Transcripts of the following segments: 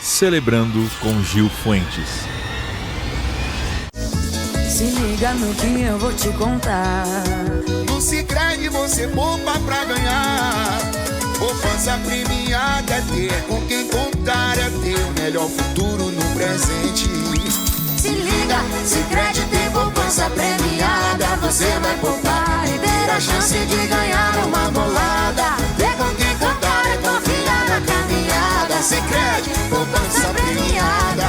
Celebrando com Gil Fuentes. Se liga no que eu vou te contar. No Sicredi você poupa pra ganhar. Poupança premiada é ter com quem contar, é ter o melhor futuro no presente. Se liga, Sicredi tem poupança premiada. Você vai poupar e ter a chance de ganhar uma bolada. Ter com quem contar é confiar na caminhada. Sicredi, poupança premiada.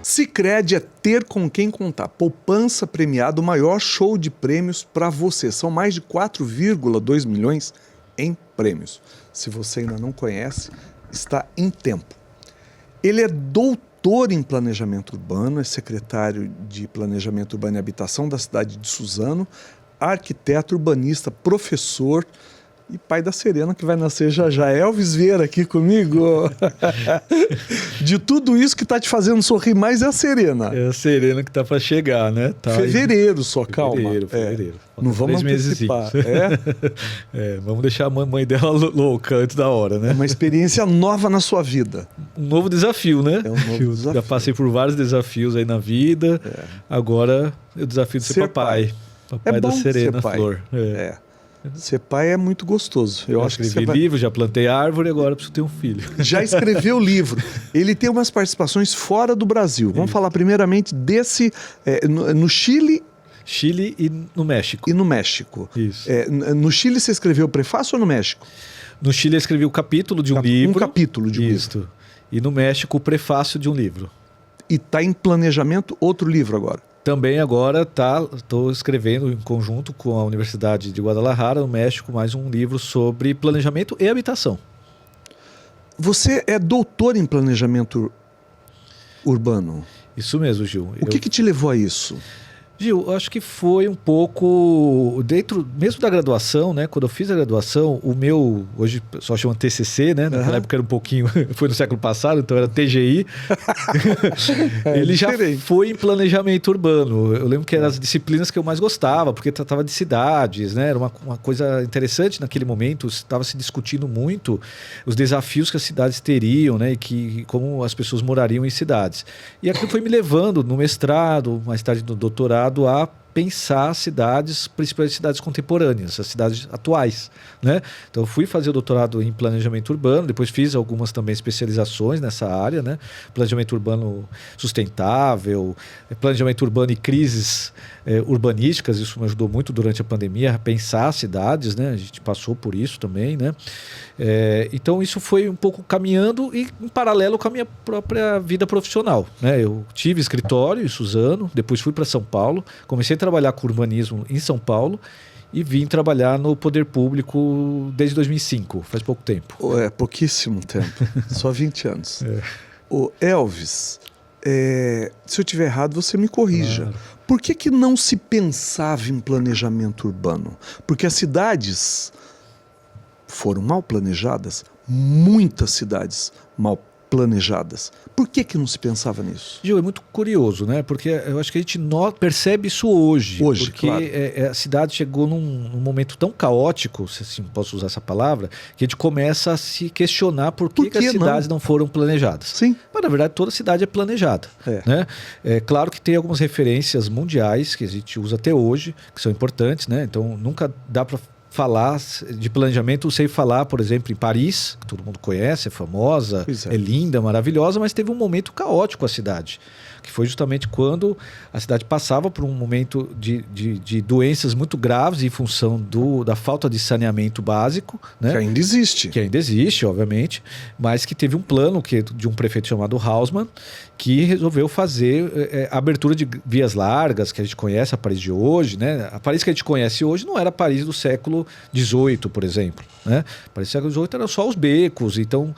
Sicredi é ter com quem contar. Poupança premiada, o maior show de prêmios para você. São mais de 4,2 milhões em prêmios. Se você ainda não conhece, está em tempo. Ele é doutor em planejamento urbano, é secretário de Planejamento Urbano e Habitação da cidade de Suzano, arquiteto urbanista, professor e pai da Serena, que vai nascer já já. Elvis Vieira aqui comigo. De tudo isso que está te fazendo sorrir mais é a Serena. É a Serena que tá para chegar, né? Tá fevereiro só, calma. Fevereiro. Não vamos antecipar. Vamos deixar a mãe dela louca antes da hora, né? É uma experiência nova na sua vida. Um novo desafio, né? É um novo desafio. Já passei por vários desafios aí na vida. Agora é o desafio de ser papai. Papai da Serena Flor. Ser pai é muito gostoso. Eu acho que escrevi livro, já plantei árvore, agora preciso ter um filho. Já escreveu livro. Ele tem umas participações fora do Brasil. Vamos falar primeiramente desse no Chile. Chile e no México. Isso. No Chile você escreveu o prefácio ou no México? No Chile eu escrevi o capítulo de um livro. Um capítulo de um livro. E no México o prefácio de um livro. E está em planejamento outro livro agora? Também agora estou escrevendo em conjunto com a Universidade de Guadalajara, no México, mais um livro sobre planejamento e habitação. Você é doutor em planejamento urbano? Isso mesmo, Gil. O que te levou a isso? Gil, acho que foi um pouco dentro mesmo da graduação, né? Quando eu fiz a graduação, o meu, hoje só chama TCC, né? Naquela época era um pouquinho, foi no século passado, então era TGI. Ele já foi em planejamento urbano. Eu lembro que eram as disciplinas que eu mais gostava, porque tratava de cidades, né? Era uma coisa interessante naquele momento, estava se discutindo muito os desafios que as cidades teriam, né? E como as pessoas morariam em cidades. E aquilo foi me levando no mestrado, mais tarde no doutorado, a pensar cidades, principalmente cidades contemporâneas, as cidades atuais, né? Então eu fui fazer o doutorado em planejamento urbano, depois fiz algumas também especializações nessa área, né? Planejamento urbano sustentável, planejamento urbano e crises urbanísticas, isso me ajudou muito durante a pandemia a pensar cidades, né? A gente passou por isso também, né? Então isso foi um pouco caminhando e em paralelo com a minha própria vida profissional, né? Eu tive escritório em Suzano, depois fui para São Paulo, comecei a trabalhar com urbanismo em São Paulo e vim trabalhar no poder público desde 2005, faz pouco tempo. É pouquíssimo tempo, só 20 anos. O Elvis, se eu estiver errado, você me corrija. Claro. Por que não se pensava em planejamento urbano? Porque as cidades foram mal planejadas, muitas cidades mal planejadas. Por que não se pensava nisso? Gil, é muito curioso, né? Porque eu acho que a gente percebe isso hoje. Porque claro. A cidade chegou num momento tão caótico, se assim posso usar essa palavra, que a gente começa a se questionar por que as cidades não foram planejadas. Sim. Mas, na verdade, toda cidade é planejada. Né? É claro que tem algumas referências mundiais que a gente usa até hoje, que são importantes, né? Então, nunca dá para falar de planejamento sem falar, por exemplo, em Paris, que todo mundo conhece, é famosa, é linda, maravilhosa, mas teve um momento caótico a cidade, que foi justamente quando a cidade passava por um momento de doenças muito graves em função da falta de saneamento básico, né? Que ainda existe. Que ainda existe, obviamente, mas que teve um plano de um prefeito chamado Haussmann, que resolveu fazer a abertura de vias largas, que a gente conhece, a Paris de hoje, né? A Paris que a gente conhece hoje não era a Paris do século XVIII, por exemplo, né? A Paris do século XVIII eram só os becos, então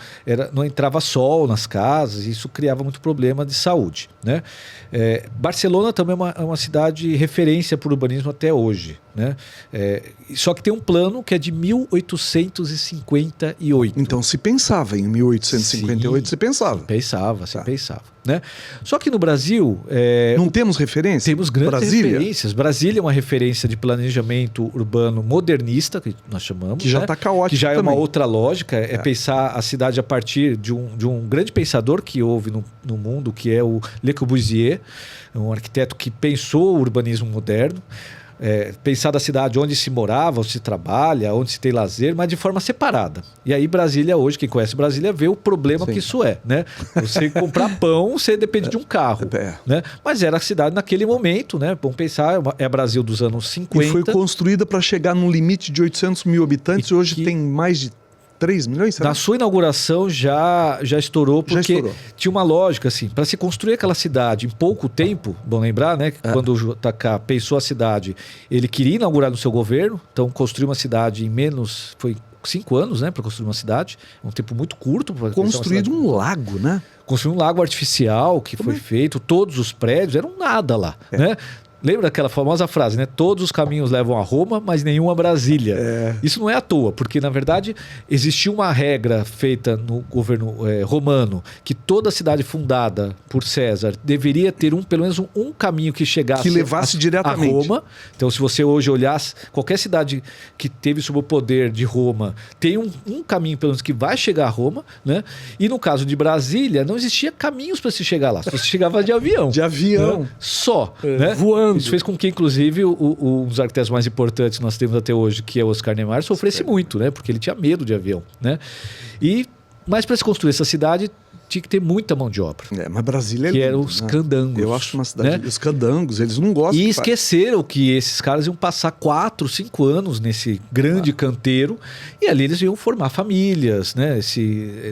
não entrava sol nas casas, e isso criava muito problema de saúde, né? Barcelona também é uma cidade referência para o urbanismo até hoje, né? Só que tem um plano que é de 1858. Então se pensava em 1858, se pensava. Se pensava, né? Só que no Brasil... Não temos referência? Temos grandes Brasília? referências. Brasília é uma referência de planejamento urbano modernista, que nós chamamos. Que já está caótico que já é também. uma outra lógica, pensar a cidade a partir de um grande pensador que houve no mundo, que é o Le Corbusier, um arquiteto que pensou o urbanismo moderno. Pensar da cidade onde se morava, onde se trabalha, onde se tem lazer, mas de forma separada. E aí Brasília hoje, quem conhece Brasília, vê o problema que isso é, né? Você comprar pão, você depende de um carro, né? Mas era a cidade naquele momento, né? Vamos pensar, é Brasil dos anos 50. E foi construída para chegar num limite de 800 mil habitantes, e hoje tem mais de 3 milhões? Será? Na sua inauguração já estourou, porque tinha uma lógica assim, para se construir aquela cidade em pouco tempo, bom lembrar, né, que quando o JK pensou a cidade, ele queria inaugurar no seu governo, então construiu uma cidade em menos, foi 5 anos, né, para construir uma cidade, um tempo muito curto. Construído um lago, né? Construiu um lago artificial que foi feito, todos os prédios, eram nada lá, né? Lembra daquela famosa frase, né? Todos os caminhos levam a Roma, mas nenhum a Brasília. Isso não é à toa, porque, na verdade, existia uma regra feita no governo romano que toda cidade fundada por César deveria ter pelo menos um caminho que chegasse que levasse diretamente a Roma. Então, se você hoje olhasse, qualquer cidade que teve sob o poder de Roma tem um caminho, pelo menos, que vai chegar a Roma, né? E no caso de Brasília, não existia caminhos para se chegar lá. Você chegava de avião. De avião. Né? Só. Né? Voando. Isso fez com que, inclusive, um dos arquitetos mais importantes que nós temos até hoje, que é o Oscar Niemeyer, sofresse muito, né? Porque ele tinha medo de avião, né? Mas para se construir essa cidade, tinha que ter muita mão de obra. Mas Brasília que lindo, eram os candangos. Eu acho uma cidade... Né? Os candangos, eles não gostam. E esqueceram que esses caras iam passar 4, 5 anos nesse grande canteiro, e ali eles iam formar famílias, né?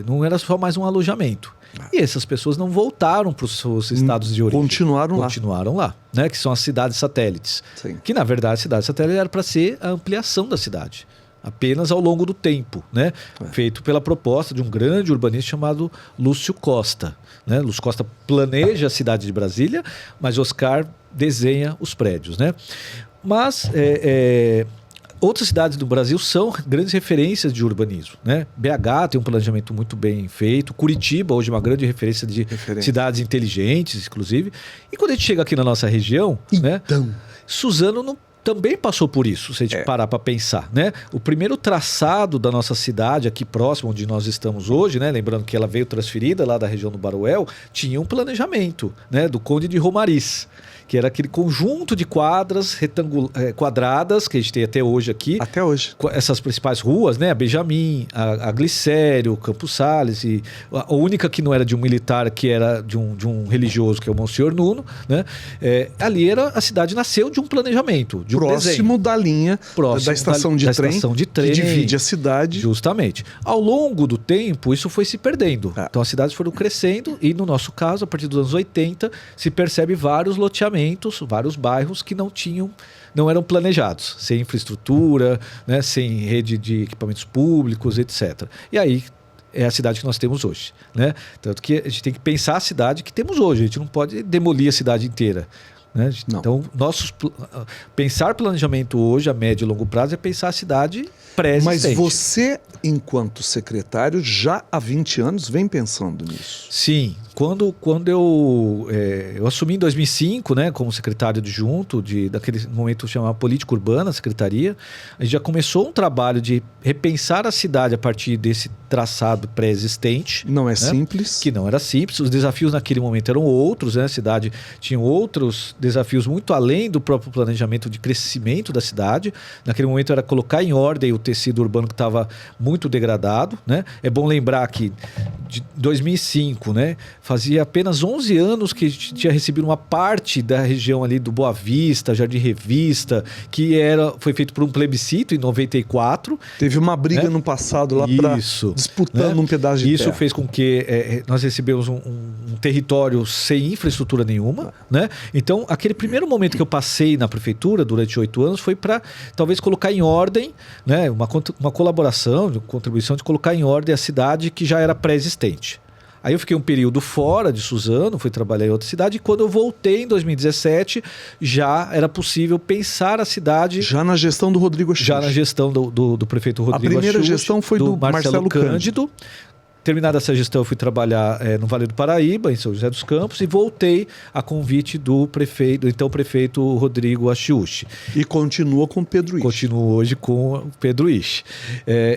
Não era só mais um alojamento. E essas pessoas não voltaram para os seus estados de origem. Continuaram lá, né? Que são as cidades satélites. Sim. Que, na verdade, a cidade satélite era para ser a ampliação da cidade. Apenas ao longo do tempo, né? Feito pela proposta de um grande urbanista chamado Lúcio Costa. Né? Lúcio Costa planeja a cidade de Brasília, mas Oscar desenha os prédios, né? Mas... outras cidades do Brasil são grandes referências de urbanismo, né? BH tem um planejamento muito bem feito. Curitiba hoje é uma grande referência de cidades inteligentes, inclusive. E quando a gente chega aqui na nossa região, né? Suzano também passou por isso, se a gente parar para pensar, né? O primeiro traçado da nossa cidade aqui próximo, onde nós estamos hoje, né? Lembrando que ela veio transferida lá da região do Baruel, tinha um planejamento, né? Do Conde de Romariz, que era aquele conjunto de quadras quadradas que a gente tem até hoje aqui. Até hoje. Essas principais ruas, né? A Benjamin, a Glicério, Campos Sales, e a única que não era de um militar, que era de um religioso, que é o Monsenhor Nuno, né? Ali a cidade nasceu de um planejamento, de um próximo da linha da estação de trem, que divide a cidade. Justamente. Ao longo do tempo, isso foi se perdendo. Então as cidades foram crescendo e, no nosso caso, a partir dos anos 80, se percebe vários loteamentos, vários bairros que não eram planejados, sem infraestrutura, né, sem rede de equipamentos públicos, etc. E aí é a cidade que nós temos hoje, né? Tanto que a gente tem que pensar a cidade que temos hoje, a gente não pode demolir a cidade inteira. Né? Então, pensar planejamento hoje, a médio e longo prazo, é pensar a cidade pré-existente. Mas você, enquanto secretário, já há 20 anos vem pensando nisso? Sim. Quando eu assumi em 2005, né, como secretário adjunto, daquele momento chamava Política Urbana, Secretaria, a gente já começou um trabalho de repensar a cidade a partir desse traçado pré-existente. Não é, né? Simples. Que não era simples. Os desafios naquele momento eram outros, né? A cidade tinha outros desafios muito além do próprio planejamento de crescimento da cidade. Naquele momento era colocar em ordem o tecido urbano que estava muito degradado, né? É bom lembrar que de 2005, né, fazia apenas 11 anos que a gente tinha recebido uma parte da região ali do Boa Vista, Jardim Revista, que foi feito por um plebiscito em 94. Teve uma briga, né, no passado lá para disputando, né, um pedaço de terra. Isso fez com que nós recebemos um território sem infraestrutura nenhuma, né? Então, aquele primeiro momento que eu passei na prefeitura durante 8 anos foi para talvez colocar em ordem, né, uma colaboração, uma contribuição de colocar em ordem a cidade que já era pré-existente. Aí eu fiquei um período fora de Suzano, fui trabalhar em outra cidade, e quando eu voltei em 2017, já era possível pensar a cidade... Já na gestão do Rodrigo Axuxi. Já na gestão do prefeito Rodrigo Axuxi. A primeira gestão foi do Marcelo Cândido. Terminada essa gestão, eu fui trabalhar no Vale do Paraíba, em São José dos Campos, e voltei a convite do prefeito, então prefeito Rodrigo Axuxi. E continua com o Pedro Isch. Continuo hoje com o Pedro Isch.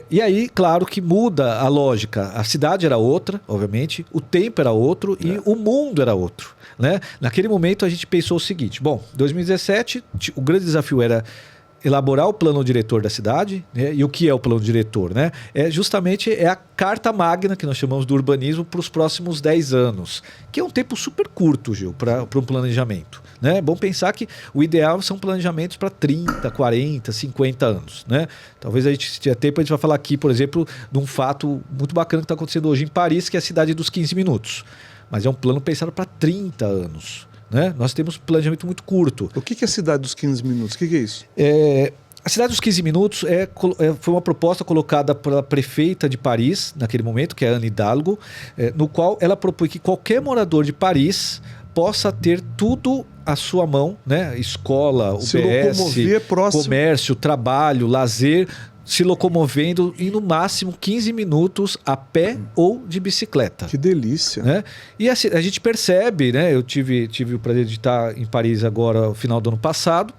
E aí, claro que muda a lógica. A cidade era outra, obviamente, o tempo era outro e o mundo era outro. Né? Naquele momento a gente pensou o seguinte, bom, 2017, o grande desafio era elaborar o plano diretor da cidade, né? E o que é o plano diretor? Né? Justamente a carta magna que nós chamamos do urbanismo para os próximos 10 anos, que é um tempo super curto, Gil, para um planejamento. Né? É bom pensar que o ideal são planejamentos para 30, 40, 50 anos. Né? Talvez a gente, se tiver tempo, a gente vai falar aqui, por exemplo, de um fato muito bacana que está acontecendo hoje em Paris, que é a cidade dos 15 minutos. Mas é um plano pensado para 30 anos. Né? Nós temos planejamento muito curto. O que é a cidade dos 15 minutos? O que é isso? A cidade dos 15 minutos foi uma proposta colocada pela prefeita de Paris, naquele momento, que é a Anne Hidalgo, no qual ela propõe que qualquer morador de Paris possa ter tudo à sua mão, né? Escola, UBS, comércio, trabalho, lazer, se locomovendo em no máximo 15 minutos a pé ou de bicicleta. Que delícia. Né? E assim, a gente percebe, né? Eu tive o prazer de estar em Paris agora no final do ano passado,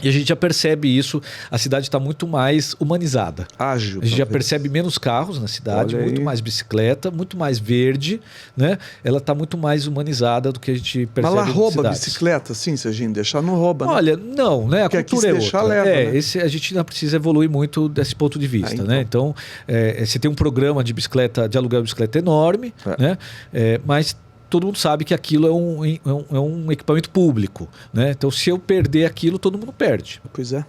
e a gente já percebe isso, a cidade está muito mais humanizada. Ágil. A gente já percebe menos carros na cidade, muito mais bicicleta, muito mais verde, né? Ela está muito mais humanizada do que a gente percebe. Mas ela rouba a bicicleta, sim, se a gente deixar, não rouba, né? Olha, não, né? A cultura é outra. Leva, né? A gente ainda precisa evoluir muito desse ponto de vista, né? Então, você tem um programa de bicicleta, de aluguel de bicicleta enorme, né? Mas todo mundo sabe que aquilo é um equipamento público, né? Então, se eu perder aquilo, todo mundo perde. Pois é.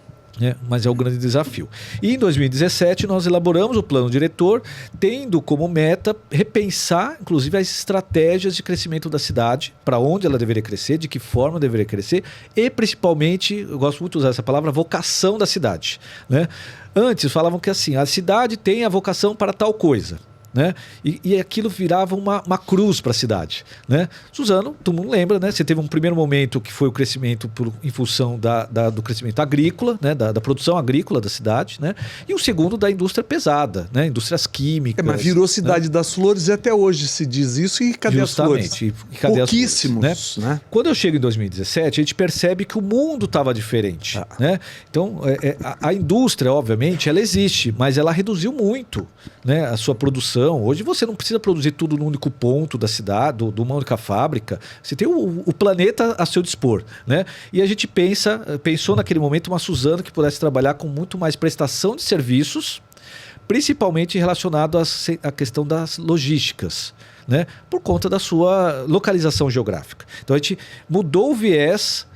Mas é o grande desafio. E em 2017 nós elaboramos o plano diretor, tendo como meta repensar, inclusive, as estratégias de crescimento da cidade, para onde ela deveria crescer, de que forma deveria crescer, e principalmente, eu gosto muito de usar essa palavra, vocação da cidade. Né? Antes falavam que assim, a cidade tem a vocação para tal coisa. Né? E aquilo virava uma cruz para a cidade. Né? Suzano, todo mundo lembra, né? Você teve um primeiro momento que foi o crescimento em função do crescimento agrícola, né? da produção agrícola da cidade, né? E um segundo da indústria pesada, né? Indústrias químicas. Mas virou cidade das flores e até hoje se diz isso, e cadê as flores? E cadê pouquíssimos. As flores, né? Quando eu chego em 2017, a gente percebe que o mundo estava diferente. Né? Então, a indústria, obviamente, ela existe, mas ela reduziu muito, né? A sua produção. Hoje você não precisa produzir tudo num único ponto da cidade, de uma única fábrica. Você tem o planeta a seu dispor. Né? E a gente pensou naquele momento uma Suzano que pudesse trabalhar com muito mais prestação de serviços, principalmente relacionado à questão das logísticas, né? Por conta da sua localização geográfica. Então a gente mudou o viés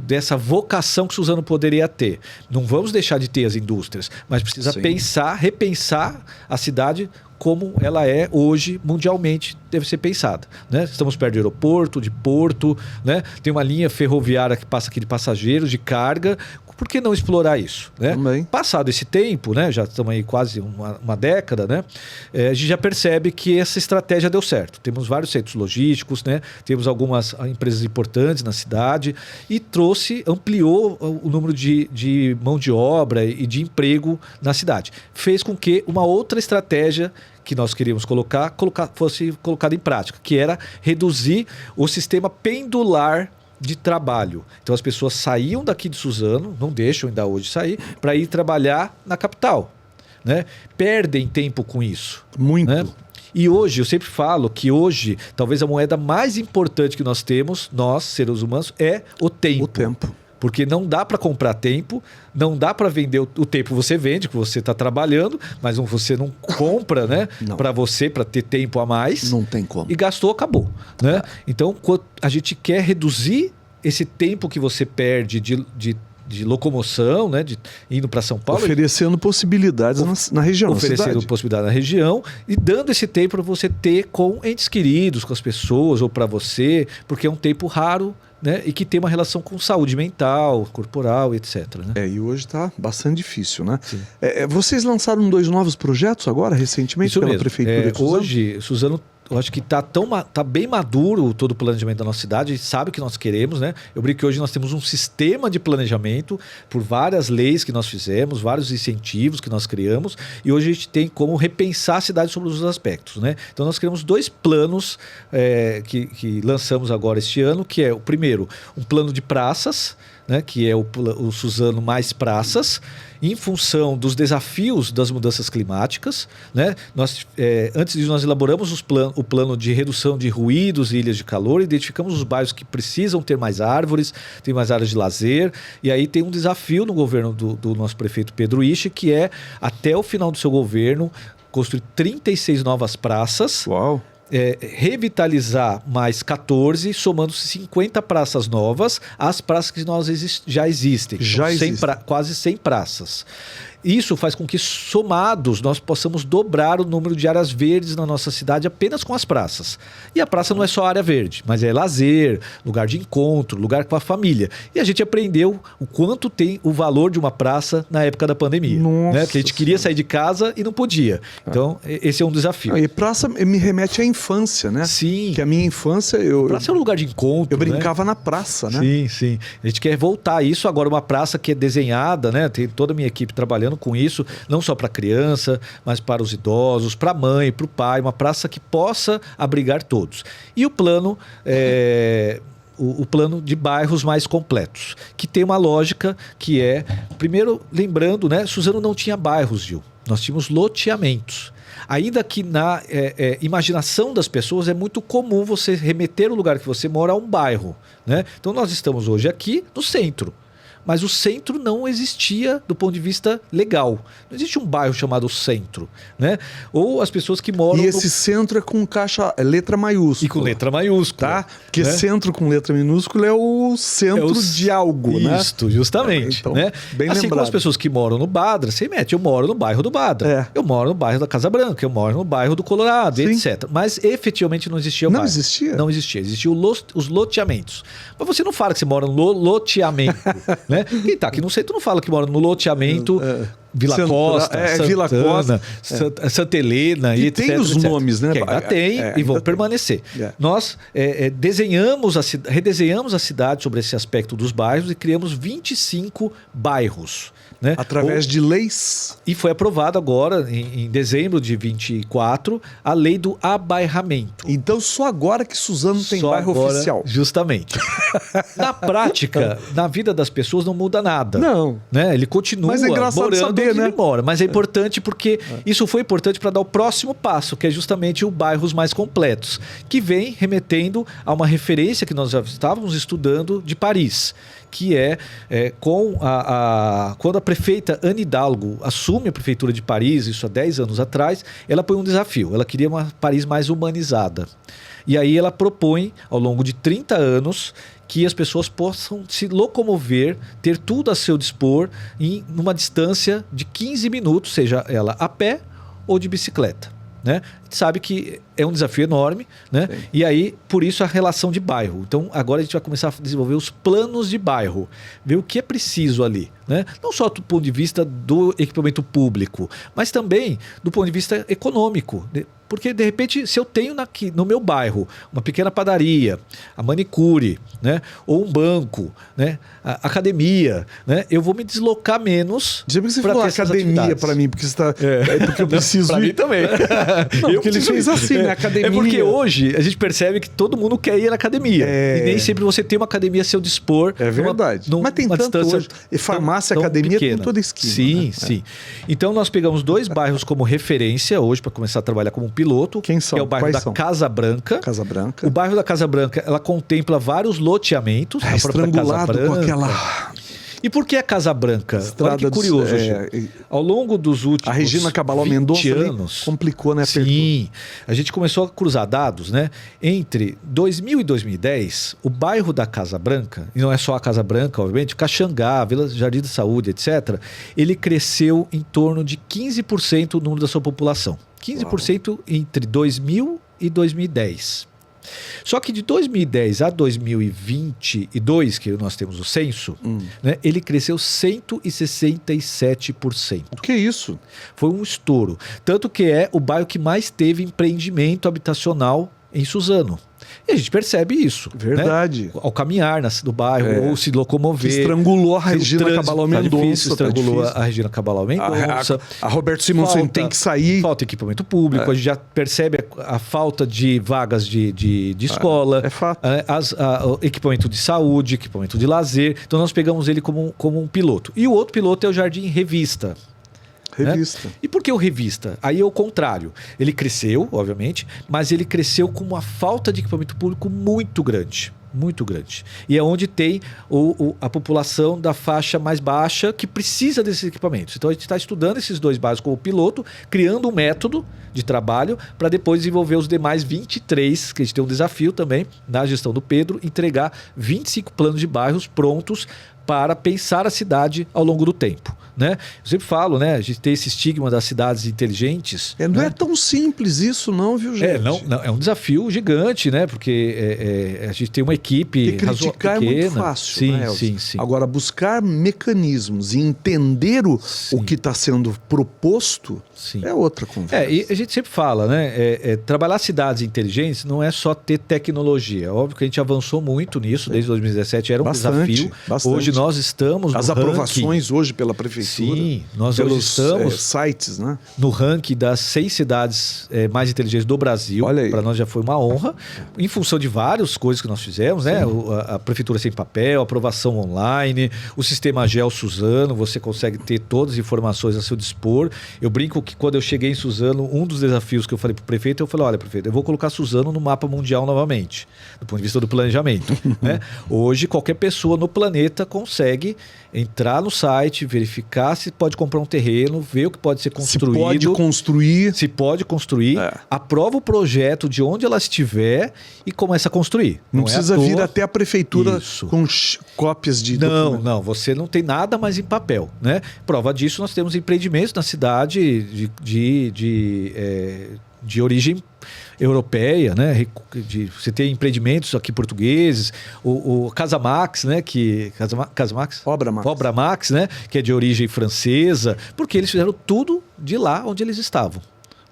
dessa vocação que Suzano poderia ter. Não vamos deixar de ter as indústrias, mas precisa repensar a cidade como ela é hoje, mundialmente, deve ser pensada. Né? Estamos perto de aeroporto, de porto, né? Tem uma linha ferroviária que passa aqui de passageiros, de carga. Por que não explorar isso? Né? Passado esse tempo, né? Já estamos aí quase uma década, né? A gente já percebe que essa estratégia deu certo. Temos vários centros logísticos, né? Temos algumas empresas importantes na cidade e ampliou o número de mão de obra e de emprego na cidade. Fez com que uma outra estratégia que nós queríamos fosse colocada em prática, que era reduzir o sistema pendular de trabalho. Então as pessoas saíam daqui de Suzano, não deixam ainda hoje sair, para ir trabalhar na capital. Né? Perdem tempo com isso. Muito. Né? E hoje, eu sempre falo que hoje, talvez a moeda mais importante que nós temos, nós, seres humanos, é o tempo. O tempo. Porque não dá para comprar tempo, não dá para vender o tempo. Você vende, que você está trabalhando, mas você não compra, né? Para você, para ter tempo a mais. Não tem como. E gastou, acabou. Né? Então, a gente quer reduzir esse tempo que você perde de locomoção, né? Indo para São Paulo. Oferecendo possibilidades na região. Oferecendo possibilidades na região e dando esse tempo para você ter com entes queridos, com as pessoas ou para você, porque é um tempo raro, né? E que tem uma relação com saúde mental, corporal, etc. Né? E hoje está bastante difícil, né? Vocês lançaram 2 novos projetos agora, recentemente, Isso pela mesmo. Prefeitura de Suzano? Hoje, Suzano, eu acho que tá bem maduro todo o planejamento da nossa cidade, a gente sabe o que nós queremos, né? Eu brinco que hoje nós temos um sistema de planejamento por várias leis que nós fizemos, vários incentivos que nós criamos, e hoje a gente tem como repensar a cidade sobre os aspectos, né? Então nós criamos 2 planos que lançamos agora este ano, que é o primeiro, um plano de praças, né, que é o Suzano Mais Praças, em função dos desafios das mudanças climáticas, né? Antes disso, nós elaboramos o plano de redução de ruídos e ilhas de calor, identificamos os bairros que precisam ter mais árvores, tem mais áreas de lazer, e aí tem um desafio no governo do nosso prefeito Pedro Ishi, que é, até o final do seu governo, construir 36 novas praças. Uau! Revitalizar mais 14, somando-se 50 praças novas às praças que já existem. Quase 100 praças. Isso faz com que, somados, nós possamos dobrar o número de áreas verdes na nossa cidade apenas com as praças. E a praça não é só área verde, mas é lazer, lugar de encontro, lugar com a família. E a gente aprendeu o quanto tem o valor de uma praça na época da pandemia. Né? Que a gente queria sair de casa e não podia. Então, esse é um desafio. E praça me remete à infância, né? Sim. Que a minha infância... Praça é um lugar de encontro, eu brincava na praça, né? Sim, sim. A gente quer voltar a isso. Agora, uma praça que é desenhada, né? Tem toda a minha equipe trabalhando com isso, não só para criança, mas para os idosos, para a mãe, para o pai, uma praça que possa abrigar todos. E o plano o plano de bairros mais completos, que tem uma lógica que é, primeiro, lembrando, né, Suzano não tinha bairros, Gil, nós tínhamos loteamentos. Ainda que na imaginação das pessoas é muito comum você remeter o lugar que você mora a um bairro, né? Então nós estamos hoje aqui no centro. Mas o centro não existia do ponto de vista legal. Não existe um bairro chamado centro, né? Ou as pessoas que moram... E esse centro é com letra maiúscula. E com letra maiúscula. Tá? Porque né? Centro com letra minúscula é o centro de algo, né? Isso, justamente. Então, né? bem assim lembrado. como as pessoas que moram no Badra, você mete, eu moro no bairro do Badra. Eu moro no bairro da Casa Branca, eu moro no bairro do Colorado, etc. Mas efetivamente não existia o bairro. Existia? Não existia. Existiam os loteamentos. Mas você não fala que você mora no loteamento, né? Quem tá aqui no centro não fala que mora no loteamento Vila Costa, Santana, Vila Costa, Santa Helena e etc. tem os nomes, né? Que ainda tem e vão permanecer. Nós redesenhamos a cidade sobre esse aspecto dos bairros e criamos 25 bairros. Né? Através de leis. E foi aprovado agora, em dezembro de 24, a lei do abairramento. Então só agora que Suzano tem bairro oficial. Justamente. Na prática, na vida das pessoas não muda nada. Não. Né? Ele continua Mas é engraçado morando saber, onde né? ele mora. Mas é importante porque isso foi importante para dar o próximo passo, que é justamente o bairros mais completos, que vem remetendo a uma referência que nós já estávamos estudando de Paris, que quando a prefeita Anne Hidalgo assume a prefeitura de Paris, isso há 10 anos atrás, ela põe um desafio. Ela queria uma Paris mais humanizada. E aí ela propõe, ao longo de 30 anos, que as pessoas possam se locomover, ter tudo a seu dispor numa distância de 15 minutos, seja ela a pé ou de bicicleta. Né? A gente sabe que é um desafio enorme, né? E aí, por isso, a relação de bairro. Então, agora a gente vai começar a desenvolver os planos de bairro, ver o que é preciso ali, né? Não só do ponto de vista do equipamento público, mas também do ponto de vista econômico. Porque, de repente, se eu tenho no meu bairro uma pequena padaria, a manicure, né? Ou um banco, né? A academia, né? Eu vou me deslocar menos. Sempre que você falou academia para mim, porque você tá, porque eu preciso para mim também. Não, porque ele fez assim, né? Academia. É porque hoje a gente percebe que todo mundo quer ir na academia. E nem sempre você tem uma academia a seu dispor. É verdade. Mas tem tanto hoje. E farmácia, academia, tem toda esquina. Sim, sim. Então nós pegamos 2 bairros como referência hoje para começar a trabalhar como um piloto. Quem são? Que é o bairro da Casa Branca. Casa Branca. O bairro da Casa Branca, ela contempla vários loteamentos. A própria Casa Branca. Com aquela... E por que a Casa Branca? Olha que curioso, ao longo dos últimos a Regina Cabaló Mendonça anos, complicou, né? Sim, a gente começou a cruzar dados, né? Entre 2000 e 2010, o bairro da Casa Branca, e não é só a Casa Branca, obviamente, Caxangá, Vila Jardim da Saúde, etc., ele cresceu em torno de 15% o número da sua população. 15% entre 2000 e 2010. Só que de 2010 a 2022, que nós temos o censo, né, ele cresceu 167%. O que é isso? Foi um estouro. Tanto que é o bairro que mais teve empreendimento habitacional em Suzano. E a gente percebe isso. Verdade. Né? Ao caminhar no bairro, ou se locomover. Que estrangulou a Regina Cabral Mendonça. Estrangulou a Regina Cabral Mendonça. A Roberto Simonsen tem que sair. Falta equipamento público. A gente já percebe a falta de vagas de escola. É fato. Equipamento de saúde, equipamento de lazer. Então nós pegamos ele como um piloto. E o outro piloto é o Jardim Revista. Revista. Né? E por que o Revista? Aí é o contrário. Ele cresceu, obviamente, mas ele cresceu com uma falta de equipamento público muito grande. Muito grande. E é onde tem a população da faixa mais baixa que precisa desses equipamentos. Então a gente está estudando esses dois bairros como piloto, criando um método de trabalho para depois desenvolver os demais 23, que a gente tem um desafio também na gestão do Pedro, entregar 25 planos de bairros prontos para pensar a cidade ao longo do tempo. Né? Eu sempre falo, né? A gente tem esse estigma das cidades inteligentes. Não né? é tão simples isso não, viu, gente? Não, é um desafio gigante, né? Porque a gente tem uma equipe criticar pequena. É muito fácil, sim, né, sim. Agora, buscar mecanismos e entender o que está sendo proposto é outra conversa. E a gente sempre fala, né? Trabalhar cidades inteligentes não é só ter tecnologia. Óbvio que a gente avançou muito nisso, desde 2017 era um desafio. Bastante. Hoje nós estamos no As aprovações hoje pela prefeitura. Sim, nós pelos hoje estamos sites, né? no ranking das 6 cidades mais inteligentes do Brasil. Para nós já foi uma honra, em função de várias coisas que nós fizemos, né? A prefeitura sem papel, aprovação online, o sistema Geo Suzano, você consegue ter todas as informações a seu dispor. Eu brinco que quando eu cheguei em Suzano, um dos desafios que eu falei para o prefeito, eu falei, olha, prefeito, eu vou colocar Suzano no mapa mundial novamente, do ponto de vista do planejamento. Né? Hoje, qualquer pessoa no planeta consegue entrar no site, verificar se pode comprar um terreno, ver o que pode ser construído. Se pode construir. Aprova o projeto de onde ela estiver e começa a construir. Não precisa vir até a prefeitura com cópias de documento. Não, você não tem nada mais em papel. Né? Prova disso, nós temos empreendimentos na cidade de origem europeia, né? Você tem empreendimentos aqui portugueses, o Casamax, né? Casamax? Obramax, né? Que é de origem francesa, porque eles fizeram tudo de lá onde eles estavam.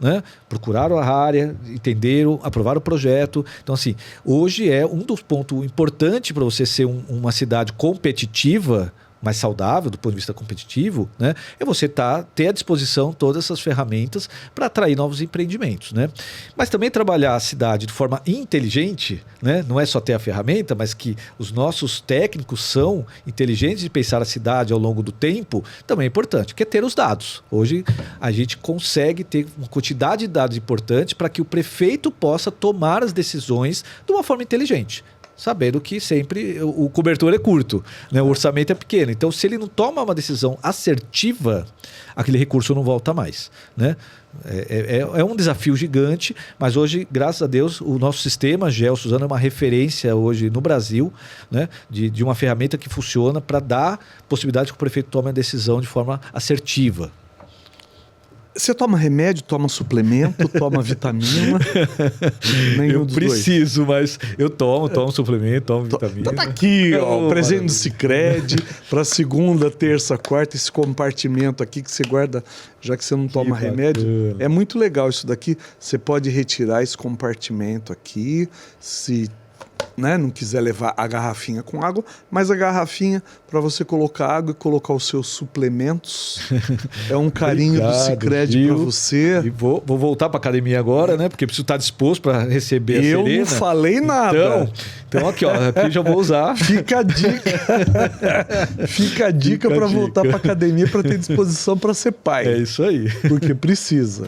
Né? Procuraram a área, entenderam, aprovaram o projeto. Então, assim, hoje é um dos pontos importantes para você ser uma cidade competitiva, mais saudável do ponto de vista competitivo, né? É você ter à disposição todas essas ferramentas para atrair novos empreendimentos, né? Mas também trabalhar a cidade de forma inteligente, né? Não é só ter a ferramenta, mas que os nossos técnicos são inteligentes de pensar a cidade ao longo do tempo, também é importante, que é ter os dados. Hoje a gente consegue ter uma quantidade de dados importante para que o prefeito possa tomar as decisões de uma forma inteligente. Sabendo que sempre o cobertor é curto, né? O orçamento é pequeno. Então, se ele não toma uma decisão assertiva, aquele recurso não volta mais. Né? É um desafio gigante, mas hoje, graças a Deus, o nosso sistema Geo Suzano é uma referência hoje no Brasil, né? de uma ferramenta que funciona para dar possibilidade que o prefeito tome a decisão de forma assertiva. Você toma remédio, toma suplemento, toma vitamina? Eu preciso, mas eu tomo suplemento, tomo vitamina. Tá aqui, ó, o presente do Sicredi para segunda, terça, quarta, esse compartimento aqui que você guarda, já que você não toma remédio. É muito legal isso daqui. Você pode retirar esse compartimento aqui, se não quiser levar a garrafinha com água, mas a garrafinha para você colocar água e colocar os seus suplementos. É um carinho do Sicredi para você. E vou voltar para academia agora, né? Porque preciso estar disposto para receber a Serena. Eu não falei nada. Então aqui, ó, aqui já vou usar. Fica a dica. Fica a dica para voltar para academia para ter disposição para ser pai. É isso aí. Porque precisa.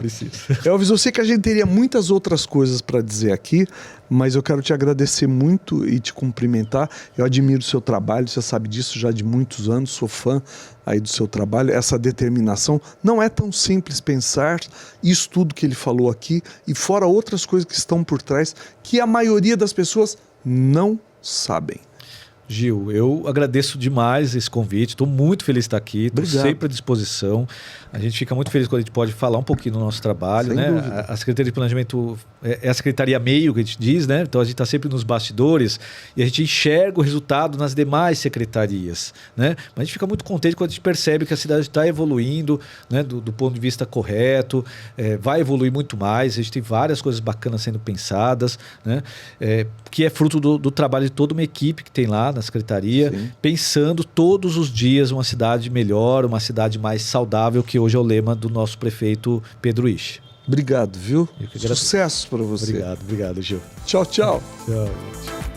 Elvis, eu sei que a gente teria muitas outras coisas para dizer aqui, mas eu quero te agradecer muito e te cumprimentar. Eu admiro o seu trabalho, você sabe disso já de muitos anos, sou fã aí do seu trabalho, essa determinação. Não é tão simples pensar isso tudo que ele falou aqui e fora outras coisas que estão por trás que a maioria das pessoas não sabem. Gil, eu agradeço demais esse convite, estou muito feliz de estar aqui, estou Obrigado. sempre à disposição. A gente fica muito feliz quando a gente pode falar um pouquinho do nosso trabalho, Sem né? dúvida. A Secretaria de Planejamento é a secretaria meio que a gente diz, né? Então a gente está sempre nos bastidores e a gente enxerga o resultado nas demais secretarias, né? Mas a gente fica muito contente quando a gente percebe que a cidade está evoluindo, né? Do ponto de vista correto, vai evoluir muito mais. A gente tem várias coisas bacanas sendo pensadas, né? Que é fruto do trabalho de toda uma equipe que tem lá na Secretaria, Sim. pensando todos os dias uma cidade melhor, uma cidade mais saudável, que hoje é o lema do nosso prefeito Pedro Ixi. Obrigado, viu? Eu que agradeço. Sucesso para você. Obrigado, Gil. Tchau, tchau. Tchau.